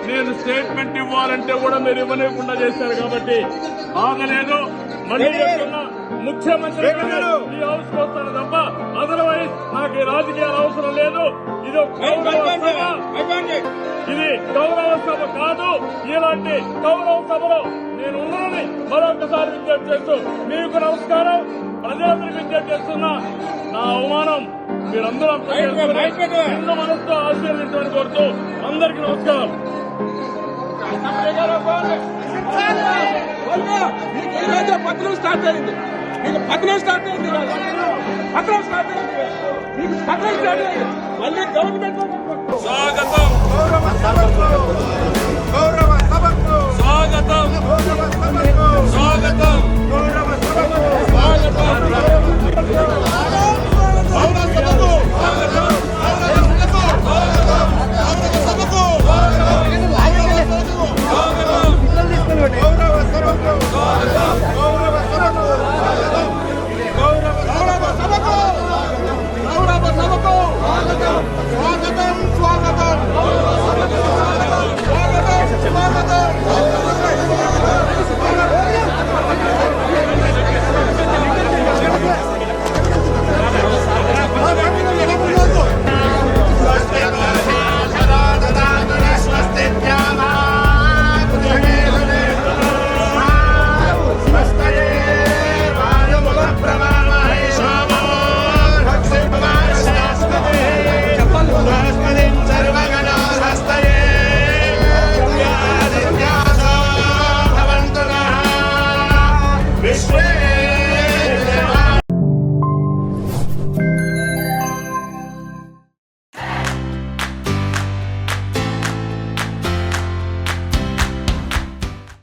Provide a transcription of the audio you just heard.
నేను స్టేట్మెంట్ ఇవ్వాలంటే కూడా మీరు ఇవ్వలేకుండా చేశారు కాబట్టి ఆగలేదు. మళ్ళీ చెప్తున్నా, ముఖ్యమంత్రి ఈ హౌస్ వస్తాను తప్ప అదర్వైజ్ నాకు ఈ రాజకీయాల అవసరం లేదు. ఇది గౌరవ సభ కాదు. ఇలాంటి గౌరవ సభలో నేను ఉన్నానని మరొకసారి విజ్ఞప్తి చేస్తూ మీకు నమస్కారం. ప్రజలందరికీ విజ్ఞప్తి చేస్తున్నా, నా అవమానం మీరందరూ నిన్న మనసుతో ఆశీర్వదించమని కోరుతూ అందరికీ నమస్కారం. పత్రం స్టార్ట్ అయింది, మీకు పత్రం స్టార్ట్ అయింది, పత్రం స్టార్ట్ అయింది, మీకు పత్రం స్టార్ట్ అయింది. మళ్ళీ గవర్నమెంట్ స్వాగతం.